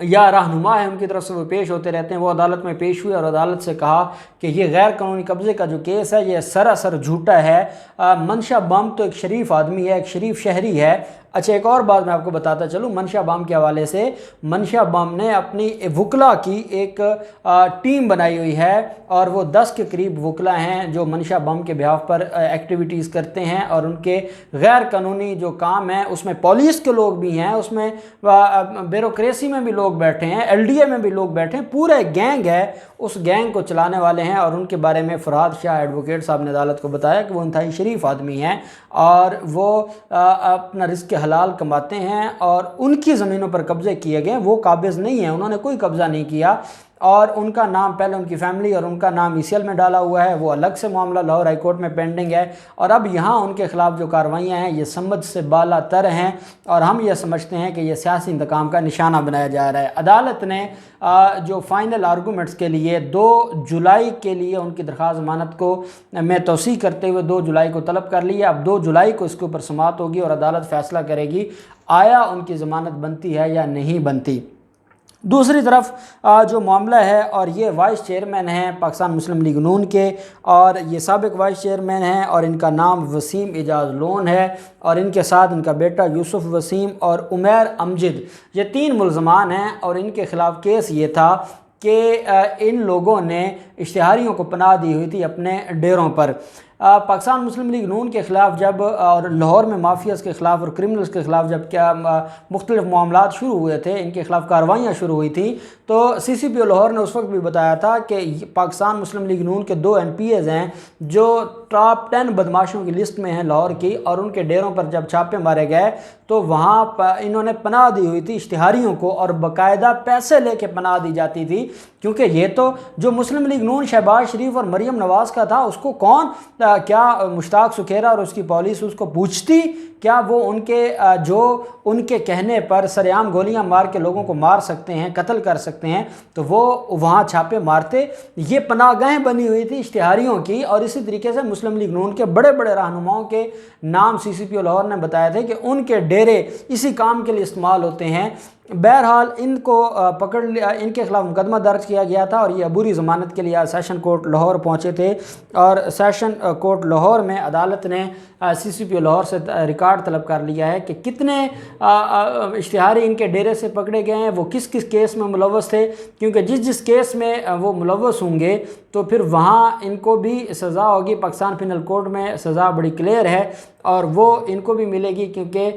یا رہنما ہے ان کی طرف سے وہ پیش ہوتے رہتے ہیں، وہ عدالت میں پیش ہوئے اور عدالت سے کہا کہ یہ غیر قانونی قبضے کا جو کیس ہے یہ سراسر جھوٹا ہے۔ منشا بم تو ایک شریف آدمی ہے، ایک شریف شہری ہے۔ اچھا، ایک اور بات میں آپ کو بتاتا چلوں منشا بام کے حوالے سے۔ منشا بام نے اپنی وکلا کی ایک ٹیم بنائی ہوئی ہے اور وہ 10 کے قریب وکلا ہیں جو منشا بام کے بہاف پر ایکٹیویٹیز کرتے ہیں، اور ان کے غیر قانونی جو کام ہیں اس میں پولیس کے لوگ بھی ہیں، اس میں بیوروکریسی میں بھی لوگ بیٹھے ہیں، ایل ڈی اے میں بھی لوگ بیٹھے ہیں، پورا ایک گینگ ہے، اس گینگ کو چلانے والے ہیں۔ اور ان کے بارے میں فرحاد شاہ ایڈوکیٹ صاحب نے عدالت کو بتایا کہ وہ انتہائی شریف آدمی ہیں اور وہ اپنا رزق حلال کماتے ہیں، اور ان کی زمینوں پر قبضے کیے گئے، وہ قابض نہیں ہیں، انہوں نے کوئی قبضہ نہیں کیا، اور ان کا نام پہلے ان کی فیملی اور ان کا نام ای سی ایل میں ڈالا ہوا ہے، وہ الگ سے معاملہ لاہور ہائی کورٹ میں پینڈنگ ہے، اور اب یہاں ان کے خلاف جو کارروائیاں ہیں یہ سمجھ سے بالا تر ہیں، اور ہم یہ سمجھتے ہیں کہ یہ سیاسی انتقام کا نشانہ بنایا جا رہا ہے۔ عدالت نے جو فائنل آرگومنٹس کے لیے 2 جولائی کے لیے ان کی درخواست ضمانت کو میں توسیع کرتے ہوئے 2 جولائی کو طلب کر لیا۔ اب 2 جولائی کو اس کے اوپر سماعت ہوگی اور عدالت فیصلہ کرے گی آیا ان کی ضمانت بنتی ہے یا نہیں بنتی۔ دوسری طرف جو معاملہ ہے، اور یہ وائس چیئرمین ہیں پاکستان مسلم لیگ نون کے، اور یہ سابق وائس چیئرمین ہیں، اور ان کا نام وسیم اعجاز لون ہے، اور ان کے ساتھ ان کا بیٹا یوسف وسیم اور عمیر امجد، یہ 3 ملزمان ہیں، اور ان کے خلاف کیس یہ تھا کہ ان لوگوں نے اشتہاریوں کو پناہ دی ہوئی تھی اپنے ڈیروں پر۔ پاکستان مسلم لیگ نون کے خلاف جب اور لاہور میں مافیاز کے خلاف اور کرمنلز کے خلاف جب کیا مختلف معاملات شروع ہوئے تھے، ان کے خلاف کارروائیاں شروع ہوئی تھیں، تو سی سی پی او لاہور نے اس وقت بھی بتایا تھا کہ پاکستان مسلم لیگ نون کے 2 این پی ایز ہیں جو ٹاپ 10 بدماشوں کی لسٹ میں ہیں لاہور کی، اور ان کے ڈیروں پر جب چھاپے مارے گئے تو وہاں انہوں نے پناہ دی ہوئی تھی اشتہاریوں کو، اور باقاعدہ پیسے لے کے پناہ دی جاتی تھی، کیونکہ یہ تو جو مسلم لیگ نون شہباز شریف اور مریم نواز کا تھا اس کو کون کیا مشتاق سکھیرا اور اس کی پالیس اس کو پوچھتی؟ کیا وہ ان کے جو ان کے کہنے پر سریعام گولیاں مار کے لوگوں کو مار سکتے ہیں، قتل کر سکتے ہیں، تو وہ وہاں چھاپے مارتے؟ یہ پناہ گاہیں بنی ہوئی تھی اشتہاریوں کی، اور اسی طریقے سے مسلم لیگ نون کے بڑے بڑے رہنماؤں کے نام سی سی پی او لاہور نے بتایا تھے کہ ان کے ڈیرے اسی کام کے لیے استعمال ہوتے ہیں۔ بہرحال ان کو پکڑ لیا، ان کے خلاف مقدمہ درج کیا گیا تھا، اور یہ عبوری ضمانت کے لیے سیشن کورٹ لاہور پہنچے تھے، اور سیشن کورٹ لاہور میں عدالت نے سی سی پی او لاہور سے ریکارڈ طلب کر لیا ہے کہ کتنے اشتہاری ان کے ڈیرے سے پکڑے گئے ہیں، وہ کس کس کیس میں ملوث تھے، کیونکہ جس جس کیس میں وہ ملوث ہوں گے تو پھر وہاں ان کو بھی سزا ہوگی۔ پاکستان پینل کوڈ میں سزا بڑی کلیئر ہے اور وہ ان کو بھی ملے گی، کیونکہ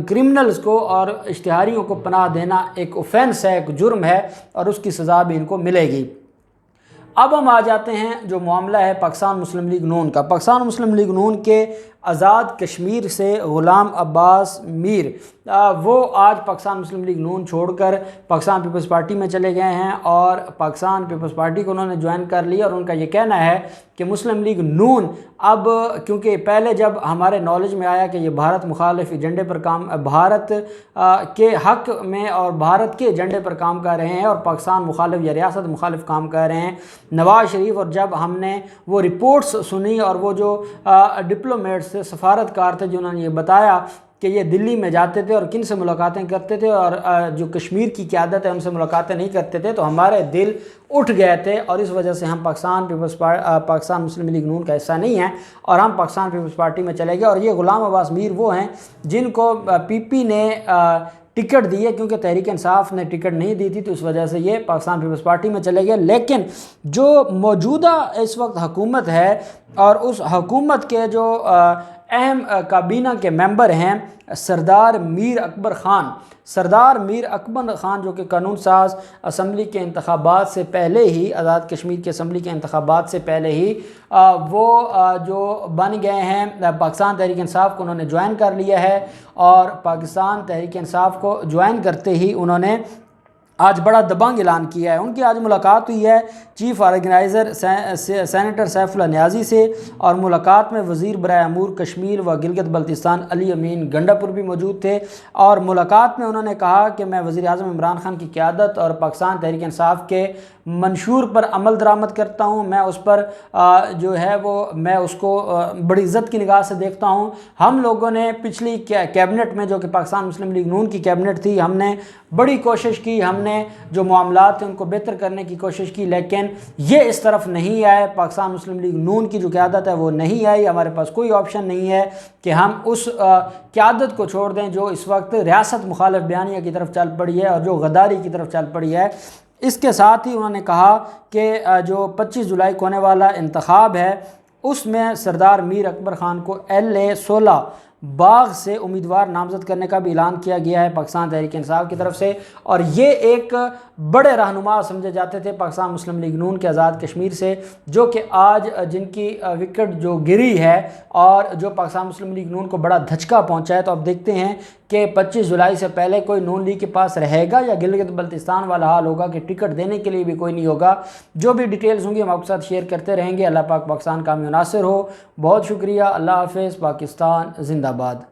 کرمنلز کو اور اشتہاریوں کو پناہ دینا ایک اوفینس ہے، ایک جرم ہے، اور اس کی سزا بھی ان کو ملے گی۔ اب ہم آ جاتے ہیں جو معاملہ ہے پاکستان مسلم لیگ نون کا۔ پاکستان مسلم لیگ نون کے آزاد کشمیر سے غلام عباس میر، وہ آج پاکستان مسلم لیگ نون چھوڑ کر پاکستان پیپلز پارٹی میں چلے گئے ہیں، اور پاکستان پیپلز پارٹی کو انہوں نے جوائن کر لیا، اور ان کا یہ کہنا ہے کہ مسلم لیگ نون اب، کیونکہ پہلے جب ہمارے نالج میں آیا کہ یہ بھارت مخالف ایجنڈے پر کام، بھارت کے حق میں اور بھارت کے ایجنڈے پر کام کر رہے ہیں، اور پاکستان مخالف یا ریاست مخالف کام کر رہے ہیں نواز شریف، اور جب ہم نے وہ رپورٹس سنی اور وہ جو ڈپلومیٹس تھے، سفارتکار تھے، جنہوں نے یہ بتایا کہ یہ دلی میں جاتے تھے اور کن سے ملاقاتیں کرتے تھے، اور جو کشمیر کی قیادت ہے ان سے ملاقاتیں نہیں کرتے تھے، تو ہمارے دل اٹھ گئے تھے، اور اس وجہ سے ہم پاکستان مسلم لیگ نون کا حصہ نہیں ہیں، اور ہم پاکستان پیپلز پارٹی میں چلے گئے۔ اور یہ غلام عباس میر وہ ہیں جن کو پی پی نے ٹکٹ دی ہے، کیونکہ تحریک انصاف نے ٹکٹ نہیں دی تھی، تو اس وجہ سے یہ پاکستان پیپلز پارٹی میں چلے گئے۔ لیکن جو موجودہ اس وقت حکومت ہے، اور اس حکومت کے جو اہم کابینہ کے ممبر ہیں سردار میر اکبر خان، جو کہ قانون ساز اسمبلی کے انتخابات سے پہلے ہی، آزاد کشمیر کے اسمبلی کے انتخابات سے پہلے ہی وہ جو بن گئے ہیں پاکستان تحریک انصاف کو انہوں نے جوائن کر لیا ہے، اور پاکستان تحریک انصاف کو جوائن کرتے ہی انہوں نے آج بڑا دبنگ اعلان کیا ہے۔ ان کی آج ملاقات ہوئی ہے chief organiser senator Saif Ullah نیازی سے، اور ملاقات میں وزیر برائے امور کشمیر و گلگت بلتستان علی امین گنڈاپور بھی موجود تھے، اور ملاقات میں انہوں نے کہا کہ میں وزیر اعظم عمران خان کی قیادت اور پاکستان تحریک انصاف کے منشور پر عمل درآمد کرتا ہوں، میں اس پر جو ہے وہ میں اس کو بڑی عزت کی نگاہ سے دیکھتا ہوں۔ ہم لوگوں نے پچھلی کیبنٹ میں جو کہ پاکستان مسلم لیگ نون کی کیبنٹ تھی، ہم نے بڑی کوشش کی، ہم نے جو معاملات ہیں ان کو بہتر کرنے کی کوشش کی، لیکن یہ اس طرف نہیں آئے۔ پاکستان مسلم لیگ نون کی جو قیادت ہے وہ نہیں آئی، ہمارے پاس کوئی آپشن نہیں ہے کہ ہم اس قیادت کو چھوڑ دیں جو اس وقت ریاست مخالف بیانیہ کی طرف چل پڑی ہے اور جو غداری کی طرف چل پڑی ہے۔ اس کے ساتھ ہی انہوں نے کہا کہ جو 25 جولائی کو ہونے والا انتخاب ہے اس میں سردار میر اکبر خان کو LA-16 باغ سے امیدوار نامزد کرنے کا بھی اعلان کیا گیا ہے پاکستان تحریک انصاف کی طرف سے، اور یہ ایک بڑے رہنما سمجھے جاتے تھے پاکستان مسلم لیگ نون کے آزاد کشمیر سے، جو کہ آج جن کی وکٹ جو گری ہے اور جو پاکستان مسلم لیگ نون کو بڑا دھچکا پہنچا ہے۔ تو اب دیکھتے ہیں کہ 25 جولائی سے پہلے کوئی نون لیگ کے پاس رہے گا یا گلگت بلتستان والا حال ہوگا کہ ٹکٹ دینے کے لیے بھی کوئی نہیں ہوگا۔ جو بھی ڈیٹیلز ہوں گی ہم آپ کے ساتھ شیئر کرتے رہیں گے۔ اللہ پاک پاکستان کا حامی و ناصر ہو۔ بہت شکریہ۔ اللہ حافظ۔ پاکستان زندہ باد۔